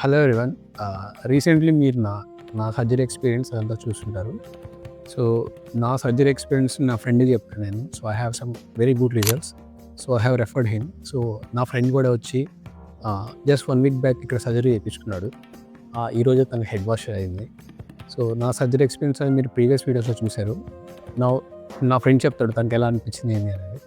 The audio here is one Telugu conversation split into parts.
Hello everyone. రీసెంట్లీ మీరు నా సర్జరీ ఎక్స్పీరియన్స్ అదంతా చూస్తుంటారు. సో, నా సర్జరీ ఎక్స్పీరియన్స్ నా ఫ్రెండ్‌కి చెప్పాను నేను. So, I have some very good results. So, I have referred him. So, నా ఫ్రెండ్ కూడా వచ్చి జస్ట్ 1 వీక్ బ్యాక్ ఇక్కడ సర్జరీ చేయించుకున్నాడు. ఈరోజే తనకి హెడ్ వాష్ అయింది. సో, నా సర్జరీ ఎక్స్పీరియన్స్ అనేది మీరు ప్రీవియస్ వీడియోస్‌లో చూసారు. నౌ నా ఫ్రెండ్ చెప్తాడు తనకి ఎలా అనిపించింది ఏంది అనేది.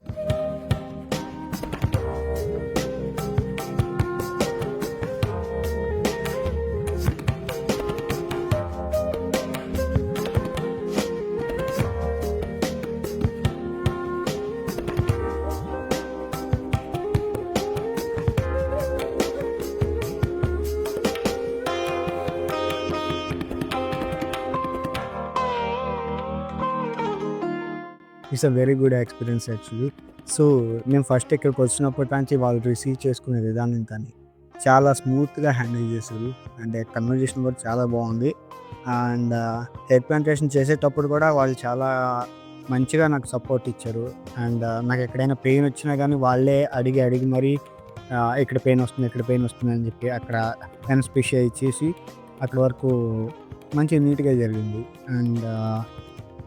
It's a very good experience actually. So, నేను ఫస్ట్ ఇక్కడికి వచ్చినప్పటి నుంచి వాళ్ళు రిసీవ్ చేసుకునే విధానం కానీ చాలా స్మూత్‌గా హ్యాండిల్ చేశారు. అంటే కన్వర్జేషన్ కూడా చాలా బాగుంది. అండ్ హెయిర్ ప్లాంటేషన్ చేసేటప్పుడు కూడా వాళ్ళు చాలా మంచిగా నాకు సపోర్ట్ ఇచ్చారు. అండ్ నాకు ఎక్కడైనా పెయిన్ వచ్చినా కానీ వాళ్ళే అడిగి మరీ ఇక్కడ పెయిన్ వస్తుంది అని చెప్పి అక్కడ ఎనస్థీషియా ఇచ్చేసి అక్కడి వరకు మంచిగా నీట్‌గా జరిగింది. అండ్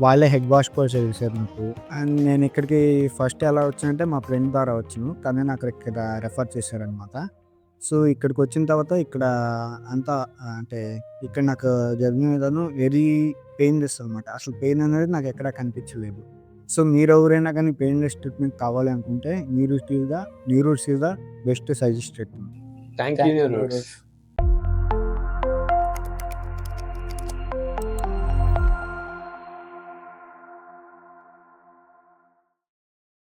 వాళ్ళే హెడ్ వాష్ కూడా చేశారు నాకు. అండ్ నేను ఇక్కడికి ఫస్ట్ ఎలా వచ్చానంటే మా ఫ్రెండ్ ద్వారా వచ్చాను. తనే నాకు ఇక్కడ రెఫర్ చేశారనమాట. సో, ఇక్కడికి వచ్చిన తర్వాత ఇక్కడ అంతా అంటే ఇక్కడ నాకు జరిగిన విధానం వెరీ పెయిన్‌లెస్ అనమాట. అసలు పెయిన్ అనేది నాకు ఎక్కడా కనిపించలేదు. సో, మీరెవరైనా కానీ పెయిన్‌లెస్ ట్రీట్మెంట్ కావాలి అనుకుంటే Neeroots is the best suggest treatment. Thank you roots.